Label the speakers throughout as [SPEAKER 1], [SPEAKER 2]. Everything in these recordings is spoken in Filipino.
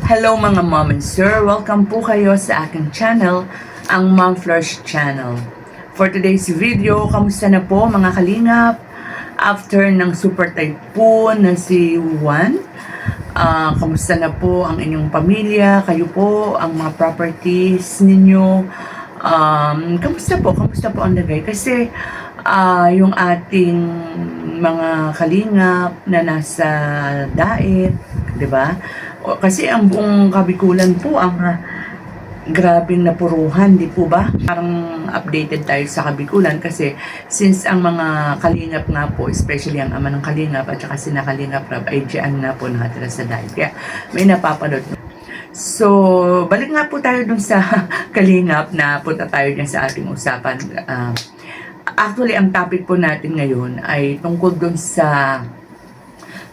[SPEAKER 1] Hello mga mom and sir, welcome po kayo sa aking channel, ang Mom Flourish Channel. For today's video, kamusta na po mga kalingap? After ng super typhoon na si Juan, kamusta na po ang inyong pamilya, kayo po, ang mga properties ninyo? Kamusta po ang lagay? Kasi yung ating mga kalingap na nasa daet, di ba? Kasi ang buong Kabikulan po ang grabing napuruhan, di po ba? Parang updated tayo sa Kabikulan kasi since ang mga kalingap nga po, especially ang ama ng kalingap at saka sina Kalingap Rab ay diyan nga po nakatira sa daet. Kaya may napapanood. So, balik nga po tayo dun sa kalingap na punta tayo dyan sa ating usapan. Actually, ang topic po natin ngayon ay tungkol dun sa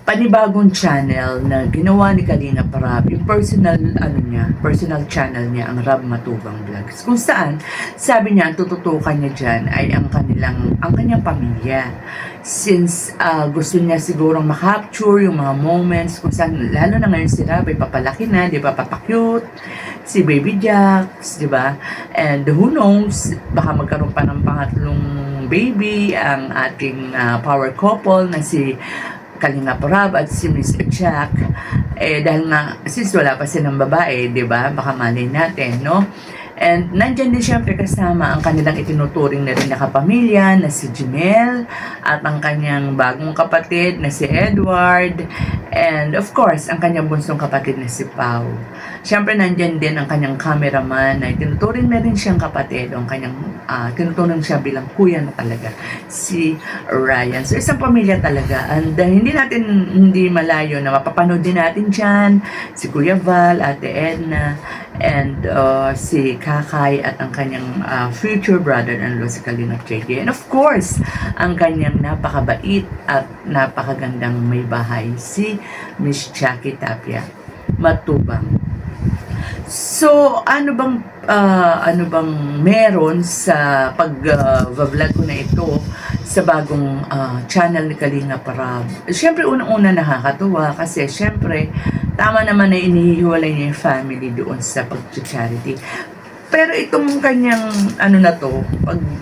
[SPEAKER 1] panibagong channel na ginawa ni Kalingap Rab, yung personal channel niya, ang Rab Matubang Vlogs. Kung saan, sabi niya, ang tututukan niya dyan ay ang kanyang pamilya. Since gusto niya sigurong makapture yung mga moments kung saan, lalo na ngayon si Rab ay papalaki na, di ba, papakyut, si Baby Jax, di ba? And who knows, baka magkaroon pa ng pangatlong baby ang ating power couple na si Kalingap Rab at si Miss Jack, dahil nga since wala pa silang babae, di ba, baka malay natin, no? And nandyan din syempre kasama ang kanilang itinuturing na rin na kapamilya na si Jimel at ang kanyang bagong kapatid na si Edward, and of course ang kanyang bunsong kapatid na si Pau. Syempre nandyan din ang kanyang cameraman na itinuturing na rin siyang kapatid, o ang kanyang tinuturing siya bilang kuya na talaga, si Ryan. So isang pamilya talaga, and hindi malayo na mapapanood din natin dyan si Kuya Val, Ate Edna, and si Kakay at ang kanyang future brother-in-law si Kalingap JJ, and of course ang kanyang napakabait at napakagandang may bahay si Miss Jackie Tapia Matubang. So ano bang meron sa pag-vlog ko na ito sa bagong channel ni Kalingap Rab? Syempre unang-una nakakatuwa kasi syempre tama naman na inihiwalay niya yung family doon sa pag-charity. Pero itong kanyang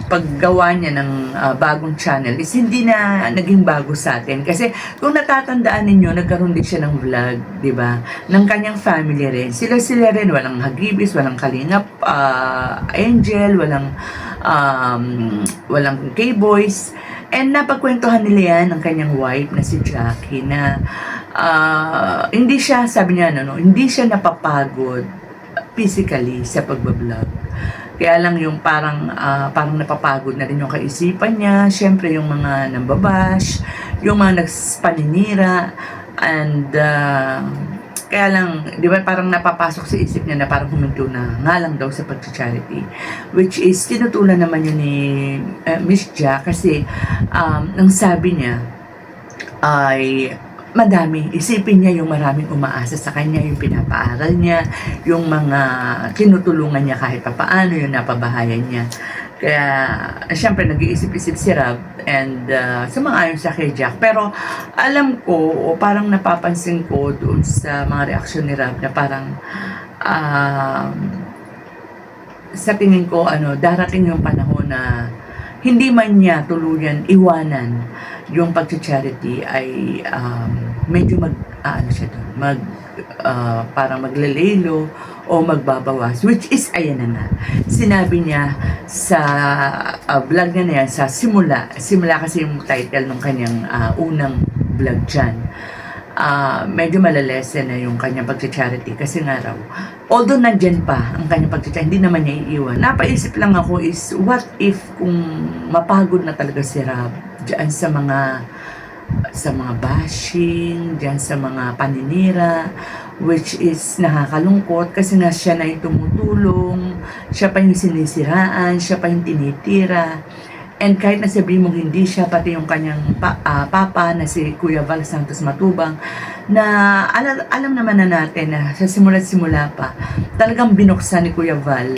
[SPEAKER 1] paggawa niya ng bagong channel is hindi na naging bago sa atin. Kasi kung natatandaan ninyo, nagkaroon din siya ng vlog, di ba? Ng kanyang family rin. Sila rin, walang Hagibis, walang Kalingap Angel, walang K-Boys. And napagkwentuhan nila yan ng kanyang wife na si Jackie na hindi siya, sabi niya, hindi siya napapagod physically sa pagbablog. Kaya lang yung parang napapagod na rin yung kaisipan niya. Siyempre yung mga nambabash, yung mga nagpaninira, and kaya lang, di ba, parang napapasok sa isip niya na parang huminto na nga lang daw sa pag-charity. Which is, tinutulan naman yun ni Miss Jack kasi ang sabi niya ay madami. Isipin niya yung maraming umaasa sa kanya, yung pinapaaral niya, yung mga tinutulungan niya kahit papaano, yung napabahayan niya. Kaya, syempre, nag-iisip-isip si Rab and sumang-ayon siya kay Jack. Pero, alam ko, o parang napapansin ko doon sa mga reaksyon ni Rab na parang sa tingin ko, darating yung panahon na hindi man niya tuluyan iwanan yung pag-charity ay medyo parang maglalelo o magbabawas, which is ayan na nga. Sinabi niya sa vlog niya na yan sa simula kasi yung title ng kanyang unang vlog dyan. Medyo malalesen na yung kanyang pag-charity kasi nga raw, although nandyan pa ang kanyang pag-charity, hindi naman niya iiwan. Napaisip lang ako is, what if kung mapagod na talaga si Rab dyan sa mga bashing, dyan sa mga paninira, which is nakakalungkot kasi nga siya na yung tumutulong, siya pa yung sinisiraan, siya pa yung tinitira. And kahit nasabihin mong hindi siya, pati yung kanyang papa na si Kuya Val Santos Matubang, na alam naman na natin na sa simula pa, talagang binuksan ni Kuya Val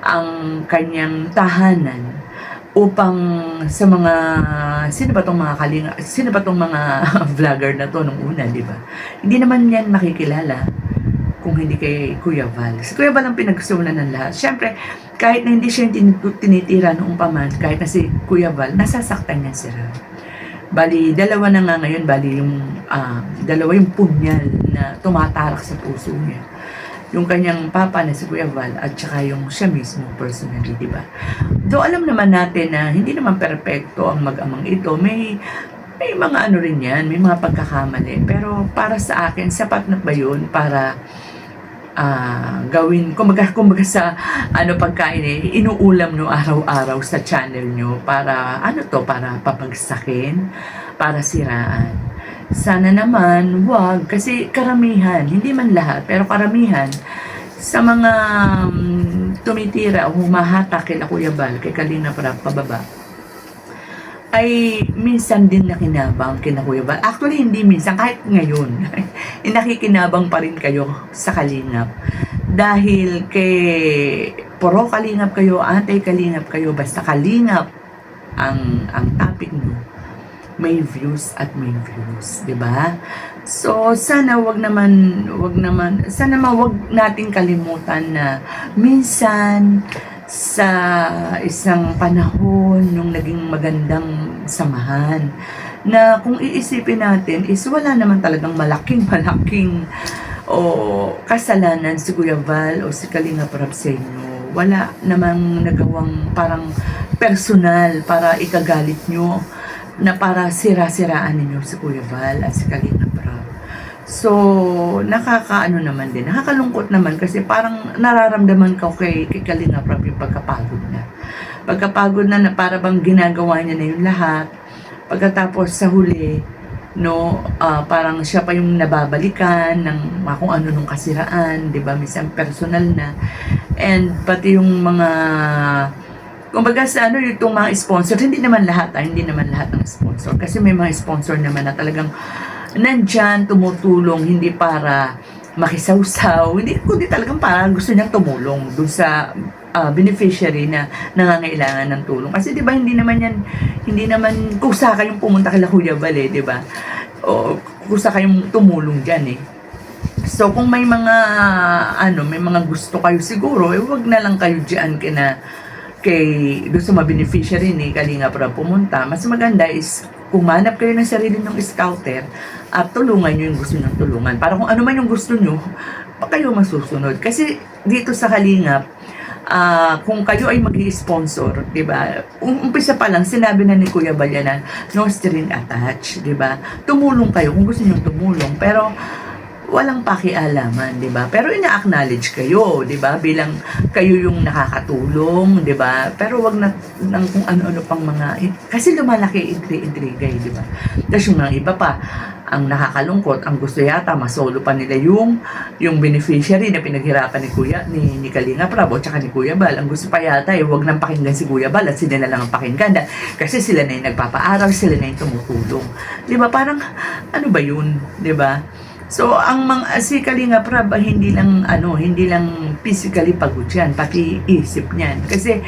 [SPEAKER 1] ang kanyang tahanan upang sa mga sino ba tong mga vlogger na to nung una, di ba? Hindi naman yan makikilala kung hindi kay Kuya Val. Si Kuya Val ang pinagsunan ng lahat. Siyempre, kahit na hindi siya yung tinitira noong paman, kahit na si Kuya Val, nasasaktan niya si Ram. Bali, dalawa na nga ngayon, dalawa yung punyal na tumatarak sa puso niya. Yung kanyang papa na si Kuya Val at saka yung siya mismo personally, di ba? Do alam naman natin na hindi naman perpekto ang mag-amang ito. May mga ano rin yan, may mga pagkakamali. Pero para sa akin, sapat na ba yun para gawin, kumbaga sa pagkain inuulam nyo araw-araw sa channel nyo para para papagsakin, para siraan. Sana naman wag, kasi karamihan, hindi man lahat, pero karamihan sa mga tumitira o humahatak kay Kuya Val, kay Kalinga Prab pababa, ay minsan din nakinabang kina Kuya Val. Actually, hindi minsan, kahit ngayon, nakikinabang pa rin kayo sa Kalingap. Dahil puro Kalingap kayo, anti-Kalingap kayo, basta Kalingap ang topic nyo, may views at may views, di ba? So, sana wag nating kalimutan na minsan sa isang panahon yung naging magandang samahan na kung iisipin natin is wala naman talagang malaking o kasalanan si Kuya Val o si Kalinga Prab sa inyo. Wala namang nagawang parang personal para ikagalit nyo, na para sira-siraan ninyo si Kuya Val at si Kalinga Prab. So, nakakalungkot naman kasi parang nararamdaman ko kay Kalinga Prab yung pagkapagod na. Pagkapagod na para bang ginagawa niya na yung lahat. Pagkatapos sa huli, parang siya pa yung nababalikan ng kung ano nung kasiraan, di ba? Minsan personal na. And pati yung mga, kumbaga sa itong mga sponsor, hindi naman lahat ng sponsor. Kasi may mga sponsor naman na talagang nandyan, tumutulong, hindi para makisawsaw, kundi talagang parang gusto niyang tumulong dun sa beneficiary na nangangailangan ng tulong. Kasi di ba hindi naman kusa kayong pumunta kay Kuya Val, di ba? O kusa kayong tumulong dyan So kung may mga may mga gusto kayo siguro, wag na lang kayo dyan doon sa mga beneficiary ni Kalinga Prab pumunta. Mas maganda is kumanap kayo ng sarili ng scouter at tulungan nyo yung gusto nyo tulungan. Para kung ano man yung gusto nyo, pa kayo masusunod. Kasi dito sa Kalingap, kung kayo ay mag-i-sponsor, di ba? Umpisa pa lang, sinabi na ni Kuya Val na no string attached, di ba? Tumulong kayo kung gusto nyo tumulong. Pero walang pakialaman, 'di ba? Pero ina-acknowledge kayo, 'di ba? Bilang kayo yung nakakatulong, 'di ba? Pero wag na ng kung ano-ano pang mga kasi lumalaki intriga, 'di ba? Tapos yung mga iba pa, ang nakakalungkot, ang gusto yata masolo pa nila yung beneficiary na pinaghirapan ni Kalinga Prab at saka ni Kuya Val. Ang gusto pa yata wag nang pakinggan si Kuya Val at sila na lang ang pakinggan kasi sila na yung nagpapaaral, sila na yung tumutulong. 'Di ba? Parang ano ba 'yun, 'di ba? So, si Kalinga Prab, hindi lang physically pagod yan, pati isip niyan. Kasi,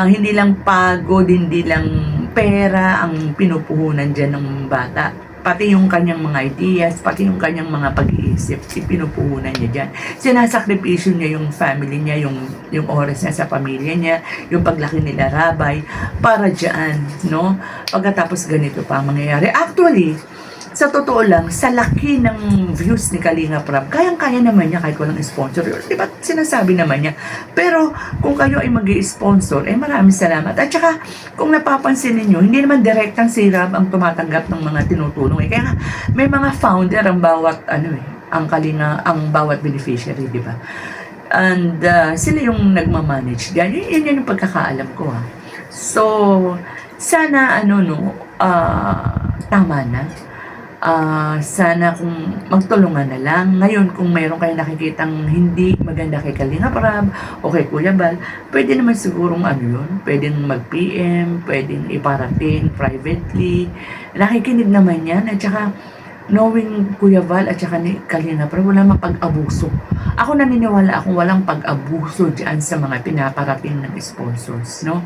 [SPEAKER 1] hindi lang pagod, hindi lang pera ang pinupuhunan dyan ng bata. Pati yung kanyang mga ideas, pati yung kanyang mga pag-iisip, pinupuhunan niya dyan. Sinasakripisyo niya yung family niya, yung oras niya sa pamilya niya, yung paglaki nila Rabay, para dyan, no? Pagkatapos ganito pa mangyayari. Actually, sa totoo lang, sa laki ng views ni Kalinga Prab, kayang-kaya naman niya kahit walang sponsor. Diba sinasabi naman niya? Pero kung kayo ay mag-i-sponsor, maraming salamat. At saka, kung napapansin ninyo, hindi naman direktang si Rab ang tumatanggap ng mga tinutulong. Kaya may mga founder ang bawat, ang bawat beneficiary, di ba? And sila yung nagmamanage diyan. Yun yung pagkakaalam ko. So, sana, tama na. Sana kung magtulungan na lang. Ngayon, kung mayroon kayo nakikitang hindi maganda kay Kalinga Prab o kay Kuya Val, pwede naman sigurong pwedeng mag-PM, pwedeng iparating privately. Nakikinig naman yan. At saka, knowing Kuya Val at saka ni Kalinga Prab, wala mapag-abuso ako naniniwala akong walang pag-abuso dyan sa mga pinaparaping ng sponsors, no?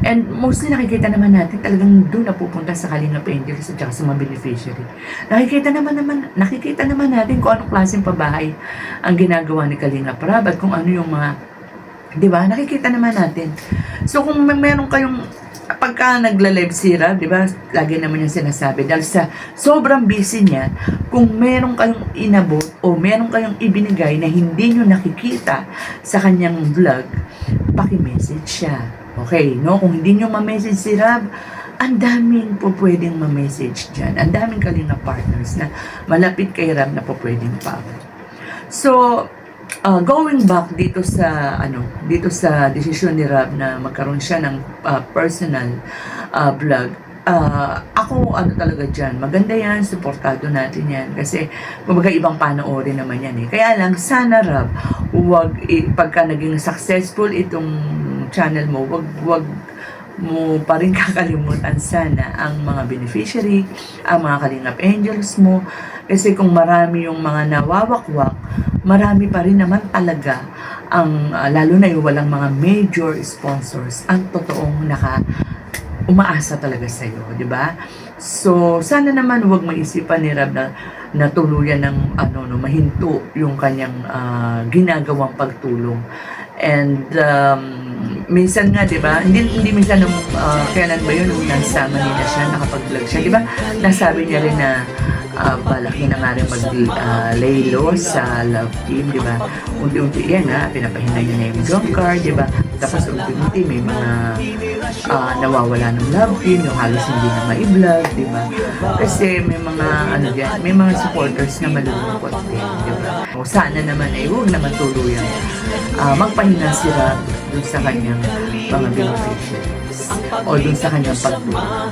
[SPEAKER 1] And mostly nakikita naman natin talagang doon napupunta sa Kalingap Angels at saka sa mga beneficiary. Nakikita naman natin kung anong klaseng pabahay ang ginagawa ni Kalingap Rab at kung ano yung mga, di ba? Nakikita naman natin. So kung meron kayong, pagka nagla-live si Rab, di ba? Lagi naman yung sinasabi, dahil sa sobrang busy niya, kung meron kayong inabot o meron kayong ibinigay na hindi nyo nakikita sa kanyang vlog, paki-message siya. Okay, no? Kung hindi nyo ma-message si Rab, ang daming po pwedeng ma-message dyan. Ang daming Kalingap partners na malapit kay Rab na po pwedeng pa. So, going back dito sa desisyon ni Rab na magkaroon siya ng personal vlog, ako talaga dyan, maganda yan, supportado natin yan kasi kumbaga ibang panoorin naman yan kaya lang sana Rab, pagka naging successful itong channel mo, wag mo pa rin kakalimutan sana ang mga beneficiary, ang mga Kalingap Angels mo, kasi kung marami yung mga nawawakwak, marami pa rin naman talaga ang lalo na yung walang mga major sponsors ang totoong umaasa talaga sa iyo, di ba? So sana naman wag maisipan ni Rab na tuluyan ng mahinto yung kanyang ginagawang pagtulong. And minsan nga, di ba? Hindi minsan nung kailan ba yun nung nasa Manila siya, nakapag-vlog siya, di ba? Nasabi niya rin na balak niya na nga rin mag-lay low sa love team, di ba? Unti-unti yan pinapahinay niya na yung job card, di ba? Tapos unti-unti may mga nawawala ng love team, yung halos hindi na ma-vlog, di ba? Kasi may mga may mga supporters na malulungkot din, di ba? O sana naman huwag naman tuluyang magpahinga si Rab dun sa kanyang mga beneficiaries o dun sa kanyang pagtulong.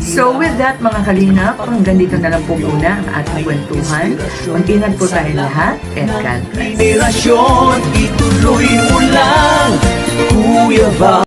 [SPEAKER 1] So with that mga Kalingap, hanggang dito na lang po muna ang ating kwentuhan. Mag-ingat po tayo lahat and God bless.
[SPEAKER 2] Ituloy mo lang, Kuya Val.